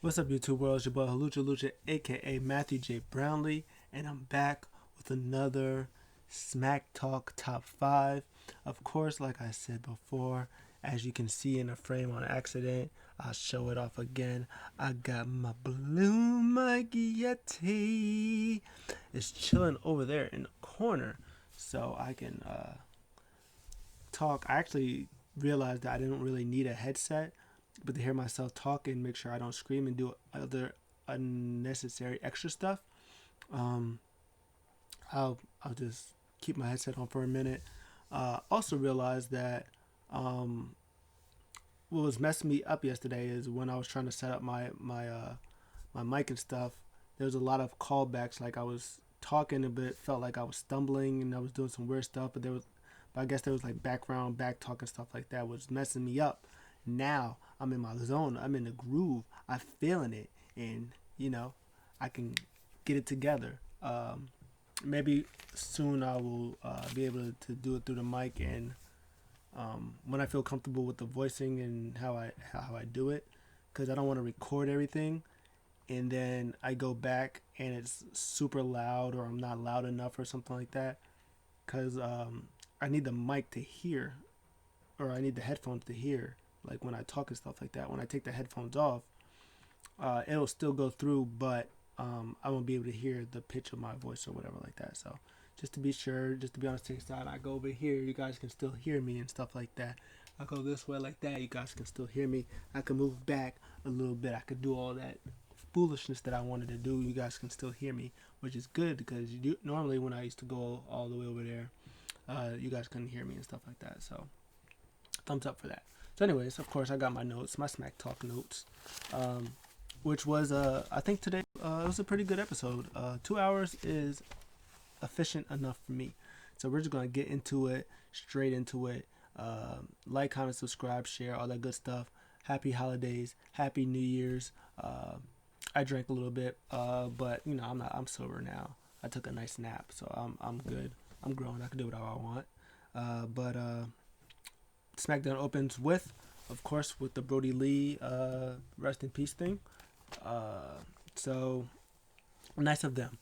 What's up, YouTube world? It's your boy Halucha Lucha, aka Matthew J. Brownlee, and I'm back with another Smack Talk Top 5. Of course, like I said before, as you can see in the frame on accident, I'll show it off again. I got my blue Mikey Yeti. It's chilling over there in the corner, so I can talk. I actually realized that I didn't really need a headset, but to hear myself talk and make sure I don't scream and do other unnecessary extra stuff, um, I'll just keep my headset on for a minute. Also realized that um, what was messing me up yesterday is when I was trying to set up my mic and stuff. There was a lot of callbacks. Like I was talking a bit, felt like I was stumbling and I was doing some weird stuff. But I guess there was like background back talk and stuff like that was messing me up. Now I'm in my zone. I'm in the groove. I'm feeling it, and I can get it together. Maybe soon I will be able to do it through the mic, and when I feel comfortable with the voicing and how I do it, because I don't want to record everything and then I go back and it's super loud or I'm not loud enough or something like that. Because I need the mic to hear, or I need the headphones to hear, like when I talk and stuff like that. When I take the headphones off, it'll still go through, but I won't be able to hear the pitch of my voice or whatever like that. So just to be sure, just to be on the safe side, I go over here, you guys can still hear me and stuff like that. I go this way like that, you guys can still hear me. I can move back a little bit. I could do all that foolishness that I wanted to do. You guys can still hear me, which is good because normally when I used to go all the way over there, you guys couldn't hear me and stuff like that. So thumbs up for that. So anyways, of course I got my notes, my smack talk notes, which was I think today it was a pretty good episode. 2 hours is efficient enough for me. So we're just gonna get into it, straight into it. Like, comment, subscribe, share, all that good stuff. Happy holidays, happy New Year's. I drank a little bit, but I'm sober now. I took a nice nap, so I'm good. I'm grown. I can do whatever I want. But SmackDown opens with, of course, with the Brodie Lee rest in peace thing. So nice of them.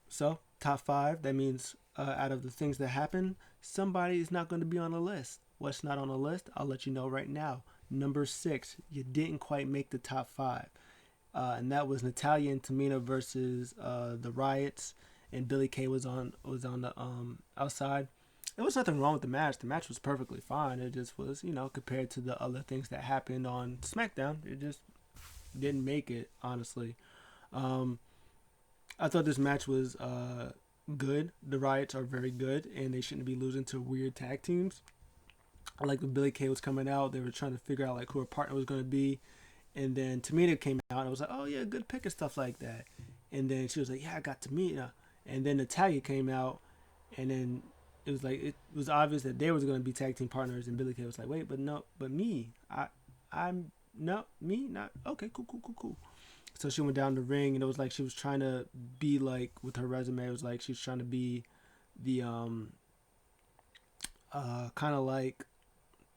So top five. That means out of the things that happen, somebody is not going to be on the list. What's not on the list? I'll let you know right now. Number 6, you didn't quite make the top five, and that was Natalya and Tamina versus the Riots, and Billy Kay was on the outside. There was nothing wrong with the match. The match was perfectly fine. It just was, compared to the other things that happened on SmackDown, it just didn't make it, honestly. Um, I thought this match was good. The Riots are very good, and they shouldn't be losing to weird tag teams. I like when Billy Kay was coming out. They were trying to figure out like who her partner was going to be, and then Tamina came out. And I was like, oh yeah, good pick and stuff like that. And then she was like, yeah, I got Tamina. And then Natalia came out, and then it was obvious that they was going to be tag team partners. And Billy Kay was like, wait, but no, but me, I'm no me, not okay, cool. So she went down the ring, and it was like she was trying to be like with her resume. It was like she was trying to be the kind of like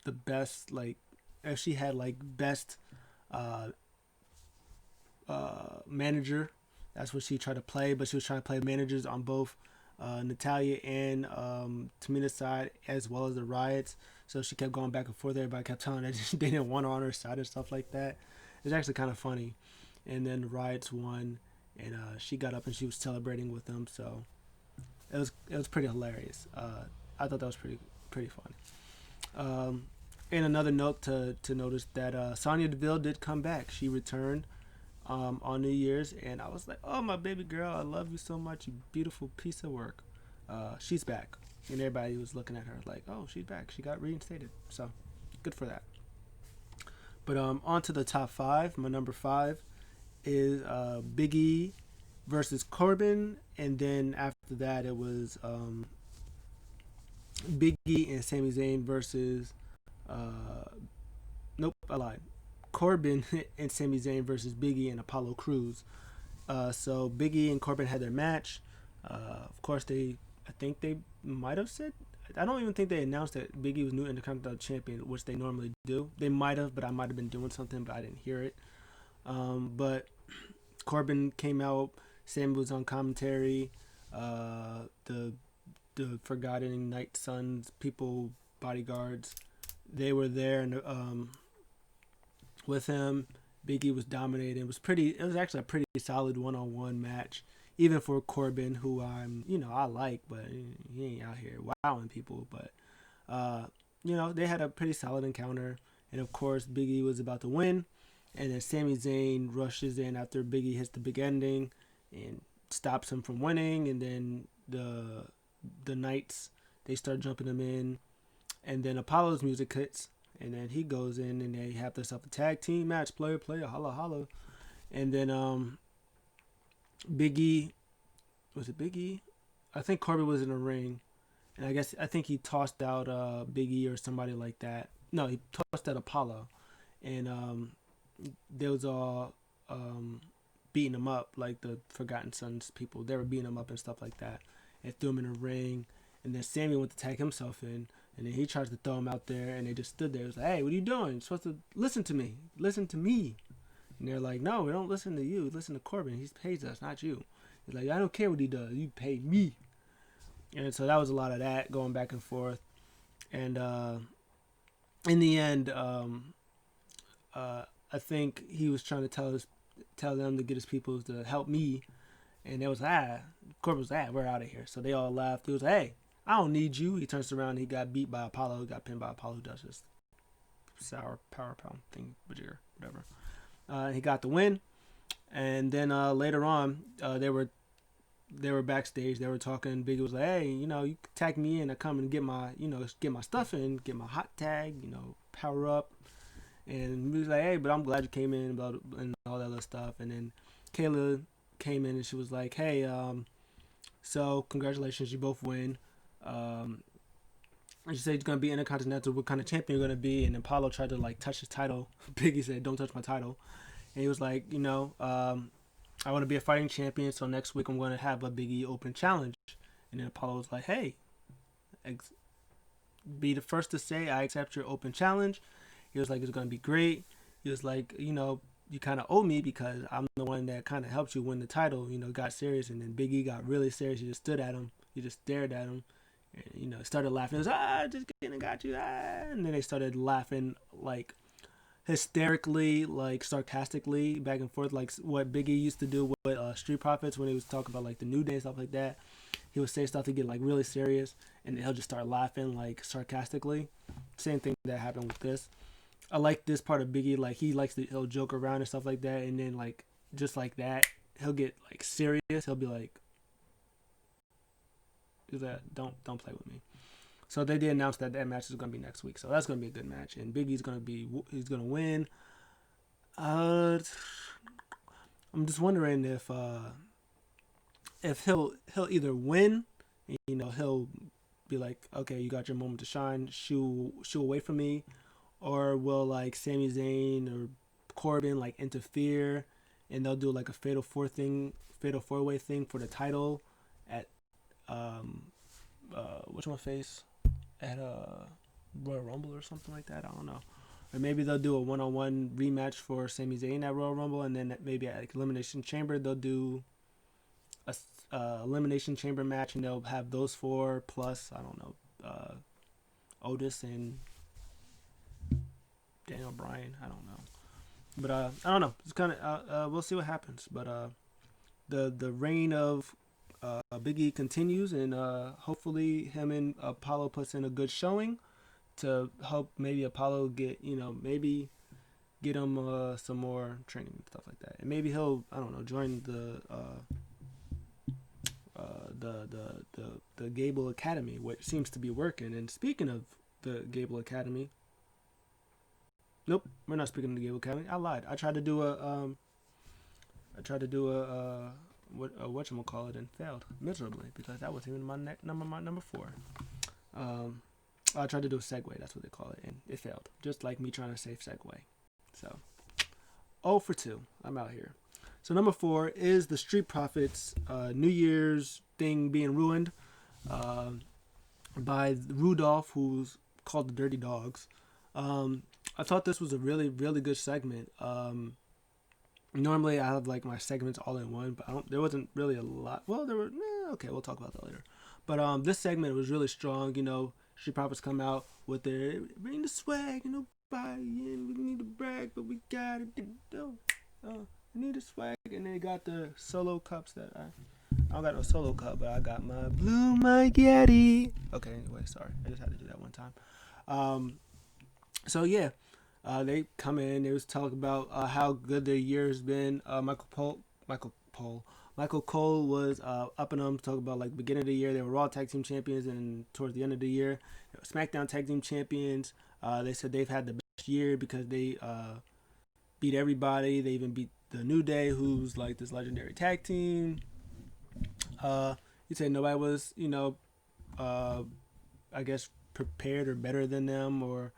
the best, like if she had like best uh manager, that's what she tried to play. But she was trying to play managers on both Natalia and Tamina's side as well as the Riots. So she kept going back and forth. Everybody kept telling her they didn't want her on her side and stuff like that. It's actually kind of funny. And then the Riots won, and she got up and she was celebrating with them. So it was pretty hilarious. I thought that was pretty funny. And another note to notice that Sonya Deville did come back. She returned on New Year's, and I was like, "Oh, my baby girl, I love you so much, you beautiful piece of work." She's back, and everybody was looking at her like, "Oh, she's back. She got reinstated." So, good for that. But on to the top five. My number five is Big E versus Corbin, and then after that it was Big E and Sami Zayn versus nope, I lied. Corbin and Sami Zayn versus Big E and Apollo Crews. So Big E and Corbin had their match. Of course, I think they might have said. I don't even think they announced that Big E was new Intercontinental Champion, which they normally do. They might have, but I might have been doing something, but I didn't hear it. But Corbin came out. Sami was on commentary. The Forgotten Night Sons people, bodyguards, they were there and with him. Biggie was dominating. It was actually a pretty solid one-on-one match, even for Corbin, who I like, but he ain't out here wowing people. But they had a pretty solid encounter, and of course, Biggie was about to win, and then Sami Zayn rushes in after Biggie hits the big ending, and stops him from winning, and then the Knights, they start jumping him in, and then Apollo's music hits. And then he goes in and they have themselves a tag team match, player, holla, holla. And then Biggie, was it Biggie? I think Corbin was in the ring. And I think he tossed out Biggie or somebody like that. No, he tossed out Apollo. And they was all beating him up, like the Forgotten Sons people. They were beating him up and stuff like that. And threw him in the ring. And then Sami went to tag himself in. And then he tries to throw him out there, and they just stood there. It was like, hey, what are you doing? You're supposed to listen to me. Listen to me. And they're like, no, we don't listen to you. Listen to Corbin. He pays us, not you. He's like, I don't care what he does. You pay me. And so that was a lot of that going back and forth. And in the end, I think he was trying to tell them to get his people to help me. And it was, Corbin was, we're out of here. So they all laughed. He was like, hey, I don't need you. He turns around. He got beat by Apollo. He got pinned by Apollo, who does this sour power pound thing, whatever. He got the win. And then later on, they were backstage. They were talking. Biggie was like, "Hey, you tag me in. I come and get my stuff in, get my hot tag. Power up." And he was like, "Hey, but I'm glad you came in, and all that other stuff." And then Kayla came in and she was like, "Hey, so congratulations, you both win." She said he's gonna be Intercontinental. What kind of champion you're gonna be? And Apollo tried to touch his title. Biggie said, "Don't touch my title." And he was like, I want to be a fighting champion. So next week I'm going to have a Biggie Open challenge. And then Apollo was like, "Hey, be the first to say I accept your open challenge." He was like, "It's gonna be great." He was like, "You kind of owe me because I'm the one that kind of helped you win the title." Got serious, and then Biggie got really serious. He just stood at him. He just stared at him. And, started laughing. It was, just kidding, got you. And then they started laughing hysterically, sarcastically, back and forth, like what Biggie used to do with Street Profits when he was talking about the New Day and stuff like that. He would say stuff to get really serious, and he'll just start laughing sarcastically. Same thing that happened with this. I like this part of Biggie. He'll joke around and stuff like that, and then just like that, he'll get serious. He'll be like, don't play with me. So they did announce that match is going to be next week. So that's going to be a good match. And Biggie's going to win. I'm just wondering if he'll either win, he'll be like, "Okay, you got your moment to shine. Shoo away from me," or will Sami Zayn or Corbin interfere, and they'll do a fatal four-way thing for the title at whatchamacallit at Royal Rumble or something like that. I don't know. Or maybe they'll do a one-on-one rematch for Sami Zayn at Royal Rumble, and then maybe at Elimination Chamber they'll do a Elimination Chamber match, and they'll have those four plus, I don't know, Otis and Daniel Bryan. I don't know. But I don't know. It's kind of we'll see what happens. But the reign of Biggie continues, and hopefully him and Apollo puts in a good showing to help maybe Apollo get maybe get him some more training and stuff like that, and maybe he'll join the Gable Academy, which seems to be working. And speaking of the Gable Academy, nope, we're not speaking of the Gable Academy. I lied. I tried to do a whatchamacallit and failed miserably because that wasn't even my number 4. I tried to do a segue, that's what they call it, and it failed. Just like me trying to say segue. So 0 for 2. I'm out here. So number 4 is the Street Profits New Year's thing being ruined by Rudolph, who's called the Dirty Dogs. I thought this was a really, really good segment. Normally I have like my segments all in one, but there wasn't really a lot. Well, there were. Okay, we'll talk about that later. But this segment was really strong. Street Profits come out with their bring the swag, nobody, we need to brag, but we got it. We need the swag, and they got the solo cups that I don't got no solo cup, but I got my blue Mike Yeti. Okay, anyway, sorry, I just had to do that one time. Um, so yeah, they come in. They was talking about how good their year has been. Michael Cole was up and them, talking about like beginning of the year they were Raw Tag Team Champions, and towards the end of the year, they were SmackDown Tag Team Champions. They said they've had the best year because they beat everybody. They even beat the New Day, who's like this legendary tag team. You say nobody was, uh, I guess prepared or better than them, or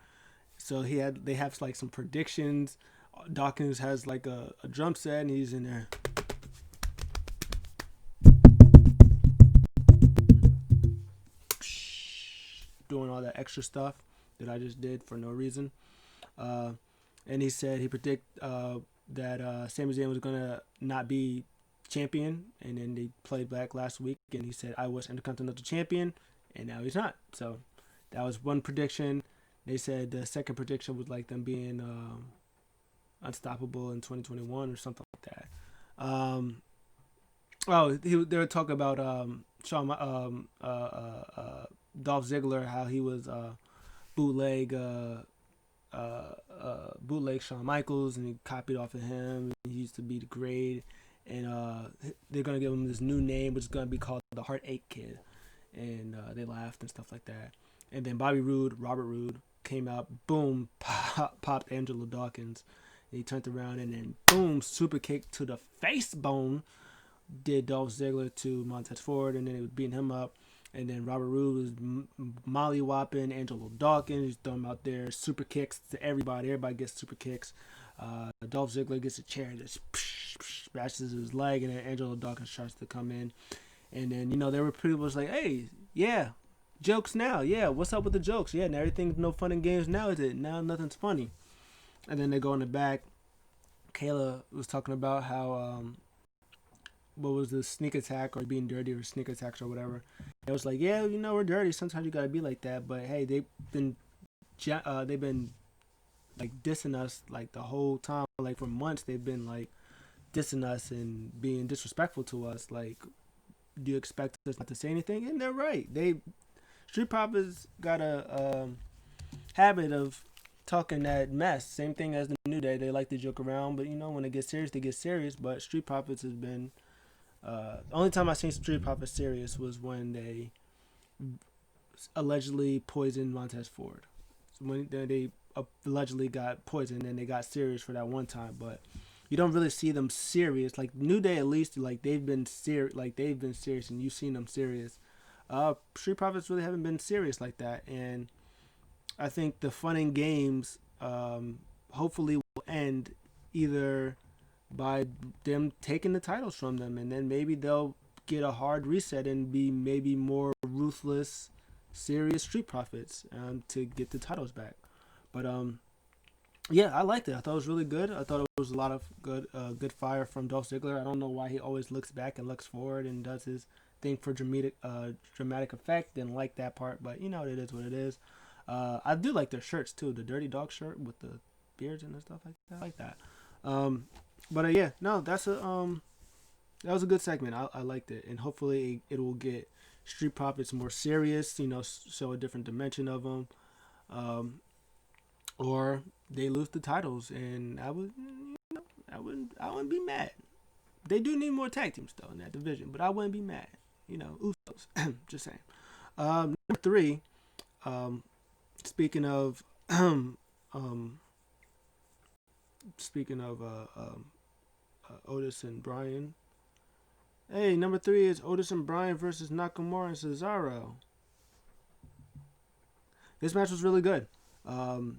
so they have like some predictions. Dawkins has like a drum set and he's in there doing all that extra stuff that I just did for no reason. Uh, and he said he predict that Sami Zayn was gonna not be champion, and then they played back last week, and he said I was Intercontinental Champion, and now he's not. So that was one prediction. They said the second prediction was like them being unstoppable in 2021 or something like that. They were talking about Dolph Ziggler, how he was bootleg bootleg Shawn Michaels, and he copied off of him. He used to be the grade, and they're gonna give him this new name, which is gonna be called the Heartache Kid, and they laughed and stuff like that. And then Robert Roode, came out, boom, popped Angelo Dawkins, and he turned around and then boom, super kick to the face bone, did Dolph Ziggler to Montez Ford, and then it was beating him up. And then Robert Roode was molly-whopping Angelo Dawkins. He's throwing him out there. Super kicks to everybody. Everybody gets super kicks. Dolph Ziggler gets a chair and just bashes his leg. And then Angelo Dawkins tries to come in. And then, there were people was like, hey, yeah, jokes now. Yeah, what's up with the jokes? Yeah, now everything's no fun and games now, is it? Now nothing's funny. And then they go in the back. Kayla was talking about how... what was the sneak attack or being dirty or sneak attacks or whatever. It was like, yeah, we're dirty. Sometimes you gotta be like that. But hey, they've been like dissing us like the whole time. Like for months, they've been like dissing us and being disrespectful to us. Like, do you expect us not to say anything? And they're right. Street Profits got a habit of talking that mess. Same thing as the New Day. They like to joke around, but when it gets serious, they get serious. But Street Profits has been the only time I seen Street Profits serious was when they allegedly poisoned Montez Ford. When they allegedly got poisoned, and they got serious for that one time. But you don't really see them serious. Like New Day, at least, like they've been serious. Like they've been serious, and you've seen them serious. Street Profits really haven't been serious like that, and I think the fun and games hopefully will end either by them taking the titles from them, and then maybe they'll get a hard reset and be maybe more ruthless, serious Street Profits to get the titles back. But yeah, I liked it. I thought it was really good. I thought it was a lot of good fire from Dolph Ziggler. I don't know why he always looks back and looks forward and does his thing for dramatic effect. Didn't like that part, but it is what it is. I do like their shirts too. The Dirty Dog shirt with the beards and stuff like that. I like that. But yeah, no, that was a good segment. I liked it, and hopefully it will get Street Profits more serious. Show a different dimension of them, or they lose the titles, and I wouldn't be mad. They do need more tag teams though in that division, but I wouldn't be mad. Usos. Just saying. Number 3. Speaking of Otis and Bryan. Hey, number 3 is Otis and Bryan versus Nakamura and Cesaro. This match was really good. The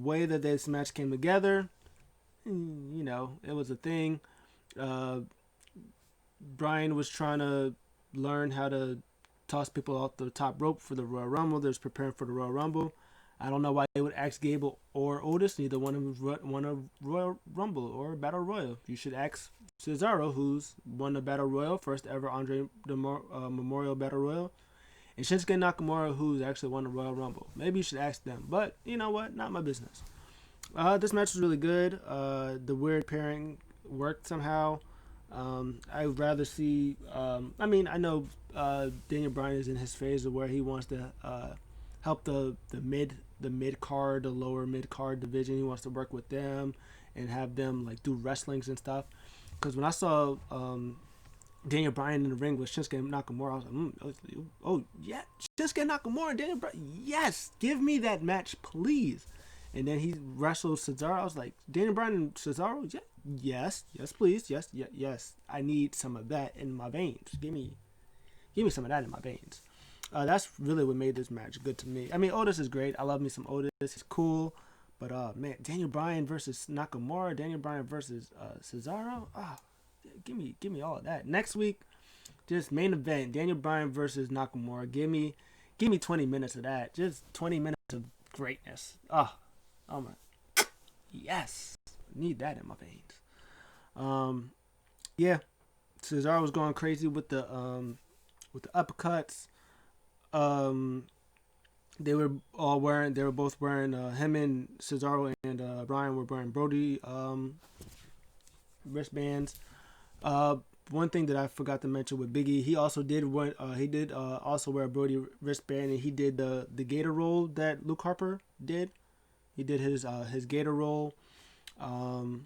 way that this match came together, it was a thing. Bryan was trying to learn how to toss people off the top rope for the Royal Rumble. They're preparing for the Royal Rumble. I don't know why they would ask Gable or Otis. Neither one of them won a Royal Rumble or Battle Royal. You should ask Cesaro, who's won the Battle Royal, first ever Andre Memorial Battle Royal, and Shinsuke Nakamura, who's actually won the Royal Rumble. Maybe you should ask them. But you know what? Not my business. This match was really good. The weird pairing worked somehow. I would rather see. I know Daniel Bryan is in his phase of where he wants to help the mid card, the lower mid card division. He wants to work with them and have them like do wrestlings and stuff. Because when I saw Daniel Bryan in the ring with Shinsuke Nakamura, I was like, oh yeah, Shinsuke Nakamura and Daniel Bryan, yes, give me that match, please. And then he wrestled Cesaro. I was like, Daniel Bryan and Cesaro, yeah, yes, please, yes. I need some of that in my veins. Give me some of that in my veins. That's really what made this match good to me. I mean, Otis is great. I love me some Otis. He's cool. But man, Daniel Bryan versus Nakamura, Daniel Bryan versus Cesaro. Give me all of that. Next week, just main event, Daniel Bryan versus Nakamura. Give me 20 minutes of that. Just 20 minutes of greatness. Oh my, yes, need that in my veins. Yeah, Cesaro was going crazy with the uppercuts. They were both wearing him and Cesaro and Bryan were wearing Brodie wristbands. One thing that I forgot to mention with Biggie, he also did also wear a Brodie wristband, and he did the Gator roll that Luke Harper did. He did his Gator roll, and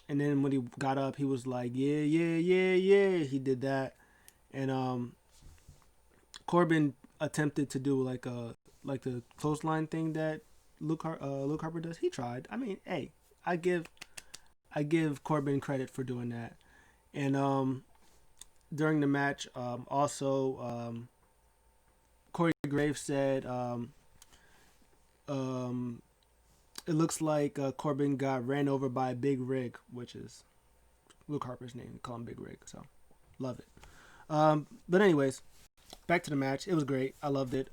then when he got up, he was like, yeah. He did that, and Corbin attempted to do like the clothesline thing that Luke Harper does. He tried. I mean, hey, I give Corbin credit for doing that. And during the match, also Corey Graves said it looks like Corbin got ran over by a Big Rig, which is Luke Harper's name. We call him Big Rig, so love it. But anyways, back to the match. It was great. I loved it.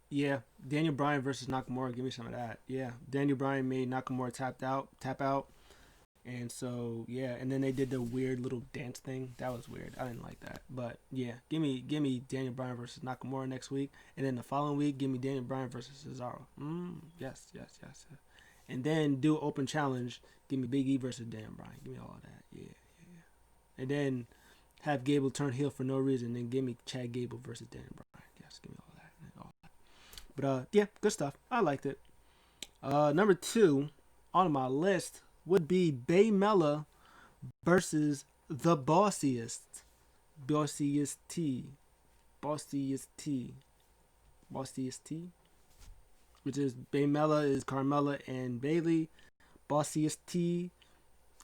Yeah, Daniel Bryan versus Nakamura. Give me some of that. Yeah, Daniel Bryan made Nakamura tap out. And so, yeah, and then they did the weird little dance thing. That was weird. I didn't like that. But, yeah, give me Daniel Bryan versus Nakamura next week. And then the following week, give me Daniel Bryan versus Cesaro. Yes. And then do an open challenge. Give me Big E versus Daniel Bryan. Give me all of that. Yeah. And then have Gable turn heel for no reason. Then give me Chad Gable versus Daniel Bryan. Yes, give me all that. But, yeah, good stuff. I liked it. Number 2 on my list would be Bay Mella versus the Bossiest T, which is Bay Mella is Carmella and Bayley. Bossiest T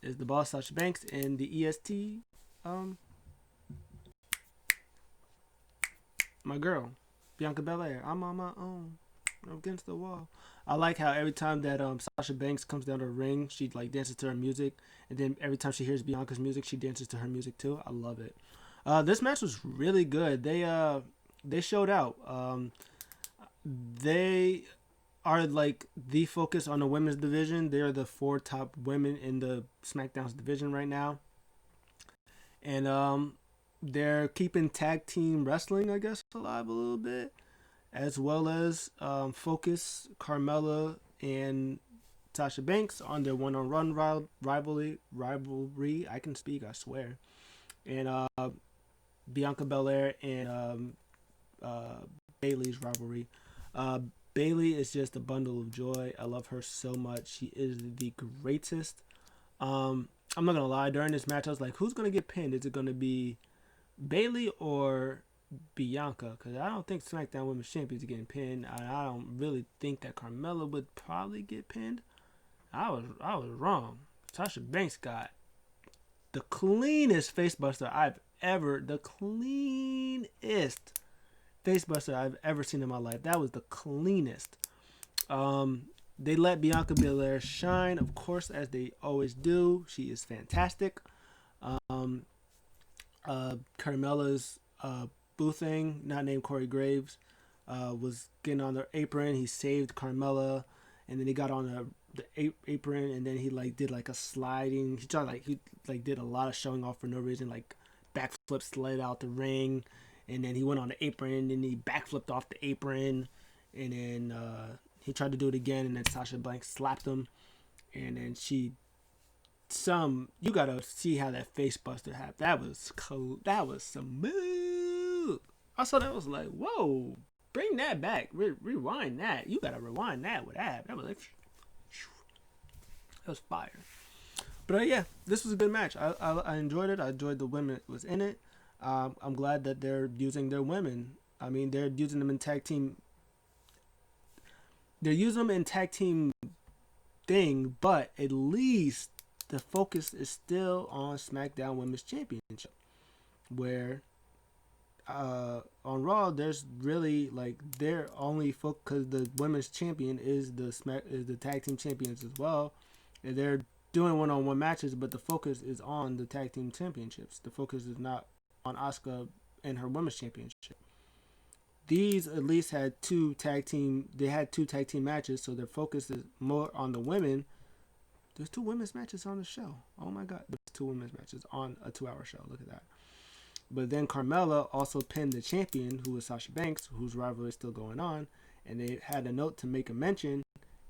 is the boss Sasha Banks, and the EST, my girl, Bianca Belair. I'm on my own, against the wall. I like how every time that Sasha Banks comes down the ring, she like dances to her music, and then every time she hears Bianca's music, she dances to her music too. I love it. This match was really good. They showed out. They are like the focus on the women's division. They are the 4 top women in the SmackDown's division right now, and they're keeping tag team wrestling, I guess, alive a little bit, as well as focus Carmella and Sasha Banks on their one-on-one rivalry. I can speak, I swear. And Bianca Belair and Bayley's rivalry. Bayley is just a bundle of joy. I love her so much. She is the greatest. I'm not gonna lie. During this match, I was like, "Who's gonna get pinned? Is it gonna be Bayley or Bianca?" Because I don't think SmackDown Women's Champions are getting pinned. I don't really think that Carmella would probably get pinned. I was wrong. Sasha Banks got the cleanest facebuster I've ever seen in my life. That was the cleanest. They let Bianca Belair shine, of course, as they always do. She is fantastic. Carmella's boo thing, not named Corey Graves. was getting on the apron. He saved Carmella, and then he got on the apron, and then he like did like a sliding. He did a lot of showing off for no reason, like backflip, slid out the ring, and then he went on the apron, and he backflipped off the apron, and then he tried to do it again, and then Sasha Banks slapped him, and then you gotta see how that face buster happened. That was cool. That was some move. I saw that, was like, whoa, bring that back. Rewind that. You gotta rewind that with that. That was like, that was fire. But yeah, this was a good match. I enjoyed it. I enjoyed the women that was in it. I'm glad that they're using their women. I mean, they're using them in tag team. They're using them in tag team thing, but at least the focus is still on SmackDown Women's Championship, where on Raw there's really like their only focus, because the women's champion is the tag team champions as well, and they're doing one-on-one matches, but the focus is on the tag team championships. The focus is not on Asuka and her women's championship. These at least had two tag team matches, so their focus is more on the women. There's 2 women's matches on the show. Oh my god, there's 2 women's matches on a 2-hour show. Look at that. But then Carmella also pinned the champion, who was Sasha Banks, whose rivalry is still going on, and they had a note to make a mention.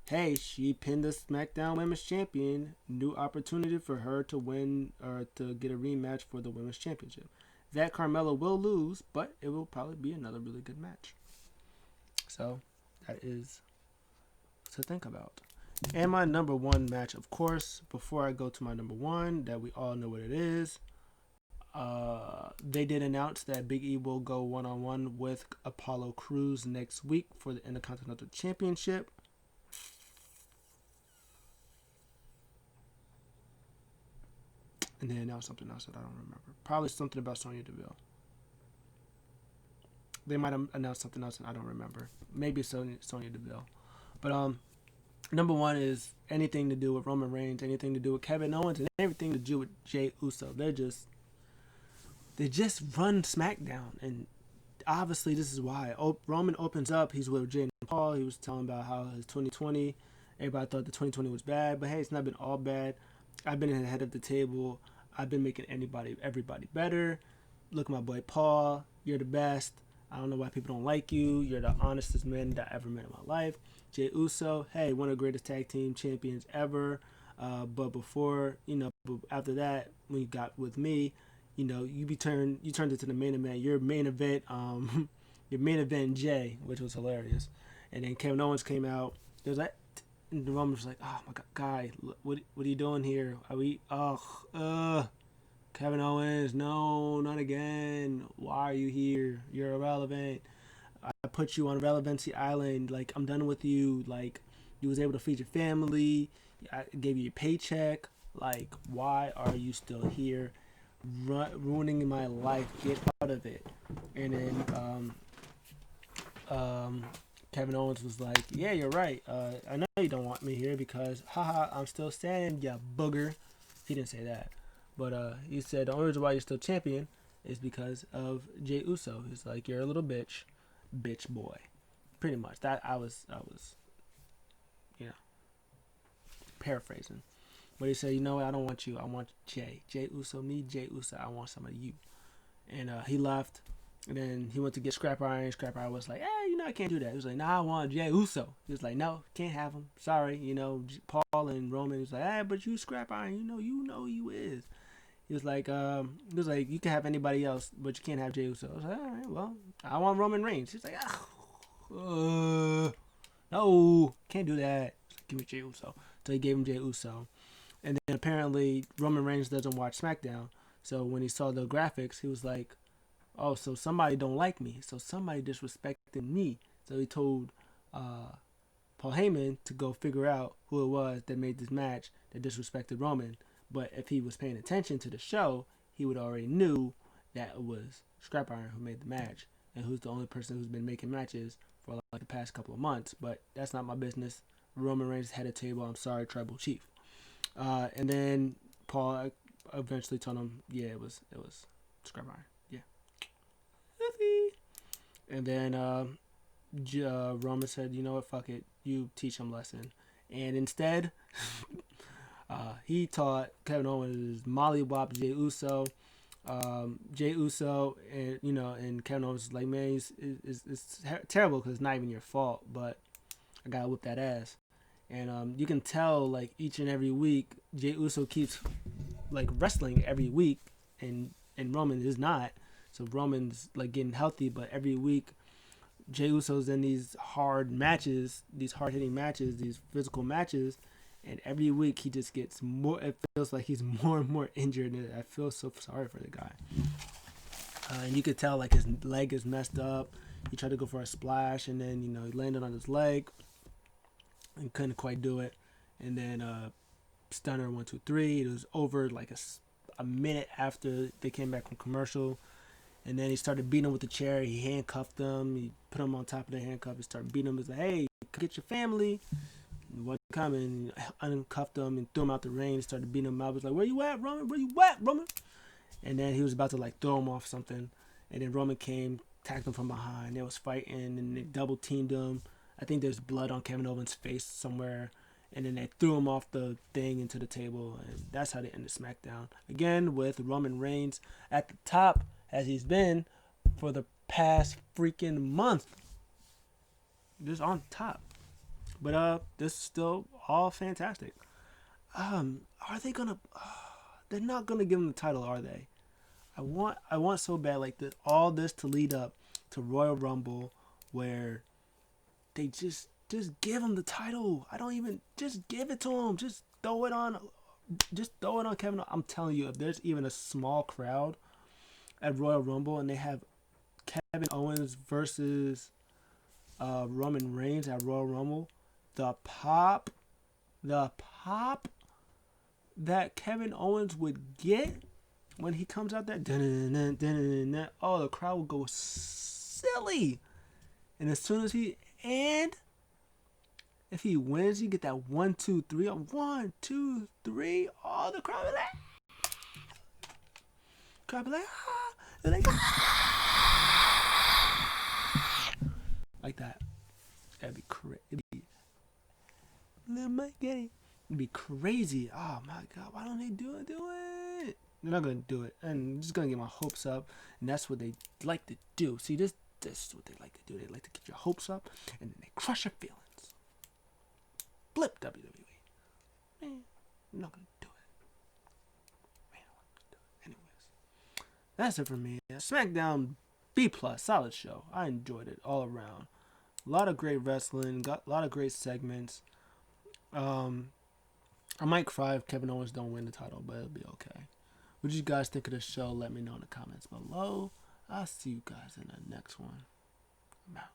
Hey, she pinned the SmackDown Women's Champion. New opportunity for her to win or to get a rematch for the Women's Championship. That Carmella will lose, but it will probably be another really good match. So that is to think about. And my number 1 match, of course, before I go to my number 1, that we all know what it is. They did announce that Big E will go one-on-one with Apollo Crews next week for the Intercontinental Championship. And they announced something else that I don't remember. Probably something about Sonya Deville. They might have announced something else and I don't remember. Maybe Sonya Deville. But number 1 is anything to do with Roman Reigns, anything to do with Kevin Owens, and everything to do with Jey Uso. They just run SmackDown, and obviously this is why. Roman opens up. He's with Jay and Paul. He was telling about how his 2020. Everybody thought the 2020 was bad, but hey, it's not been all bad. I've been ahead of the table. I've been making everybody better. Look at my boy Paul. You're the best. I don't know why people don't like you. You're the honestest man that I ever met in my life. Jey Uso, hey, one of the greatest tag team champions ever. But before, after that, when you got with me, you turned into the main event. Your main event, Jay, which was hilarious. And then Kevin Owens came out. There was and the Roman was like, oh my god, guy, what are you doing here? Are we? Kevin Owens, no, not again. Why are you here? You're irrelevant. I put you on Relevancy Island. Like, I'm done with you. Like, you was able to feed your family. I gave you a paycheck. Like, why are you still here? Ruining my life. Get out of it. And then Kevin Owens was like, yeah, you're right. I know you don't want me here because, haha, I'm still standing, ya booger. He didn't say that. But he said the only reason why you're still champion is because of Jey Uso. He's like, you're a little bitch boy. Pretty much. That I was paraphrasing. But he said, you know what, I don't want you. I want Jey Uso. Me, Jey Uso. I want some of you. And he left. And then he went to get Scrap Iron. Scrap Iron was like, I can't do that. He was like, nah, I want Jey Uso. He was like, no, can't have him. Sorry. Paul and Roman was like, but you Scrap Iron. You know you is. He was like, you can have anybody else, but you can't have Jey Uso. I was like, all right, well, I want Roman Reigns. He's like, no, can't do that. Give me Jey Uso. So he gave him Jey Uso. And then apparently Roman Reigns doesn't watch SmackDown. So when he saw the graphics, he was like, oh, so somebody don't like me. So somebody disrespecting me. So he told Paul Heyman to go figure out who it was that made this match that disrespected Roman. But if he was paying attention to the show, he would already knew that it was Scrap Iron who made the match and who's the only person who's been making matches for like the past couple of months. But that's not my business. Roman Reigns head of table. I'm sorry, Tribal Chief. And then Paul eventually told him, yeah, it was Scrap Iron. Yeah. And then Roman said, you know what, fuck it, you teach him lesson. And instead, he taught Kevin Owens mollywop Jey Uso. Jey Uso, and and Kevin Owens is like, man, it's terrible because it's not even your fault, but I gotta whip that ass. And you can tell, like, each and every week, Jey Uso keeps like wrestling every week, and Roman is not. So Roman's like getting healthy, but every week Jey Uso's in these hard matches, these hard hitting matches, these physical matches, and every week he just gets more. It feels like he's more and more injured, and I feel so sorry for the guy. And you could tell, like, his leg is messed up. He tried to go for a splash, and then he landed on his leg and couldn't quite do it. And then stunner 1 2 3. It was over like a minute after they came back from commercial. And then he started beating him with the chair. He handcuffed him. He put him on top of the handcuff. He started beating him. He was like, hey, get your family. He wasn't coming. Uncuffed him and threw him out the ring. He started beating him up. He was like, where you at, Roman? Where you at, Roman? And then he was about to like throw him off something. And then Roman came, tagged him from behind. They was fighting and they double teamed him. I think there's blood on Kevin Owens' face somewhere. And then they threw him off the thing into the table. And that's how they ended SmackDown. Again, with Roman Reigns at the top, as he's been for the past freaking month. Just on top. But this is still all fantastic. Are they gonna they're not gonna give him the title, are they? I want so bad, like, all this to lead up to Royal Rumble, where they just give him the title. I don't even, just give it to him. Just throw it on Kevin. I'm telling you, if there's even a small crowd at Royal Rumble and they have Kevin Owens versus Roman Reigns at Royal Rumble, the pop that Kevin Owens would get when he comes out there, oh, the crowd will go silly. And as soon as if he wins, you get that 1 2 3, 1 2 3. Oh, the crowd be like, ah. They're like, ah. Like that. That'd be crazy. It'd be crazy. Oh my God, why don't they do it? They're not gonna do it, and I'm just gonna get my hopes up, and that's what they like to do. See, this is what they like to do. They like to get your hopes up, and then they crush your feelings. Flip WWE. Man, I'm not gonna do it. Man, I'm not gonna do it. Anyways, that's it for me. SmackDown B+, solid show. I enjoyed it all around. A lot of great wrestling, got a lot of great segments. I might cry if Kevin Owens don't win the title, but it'll be okay. What did you guys think of the show? Let me know in the comments below. I'll see you guys in the next one. I'm out.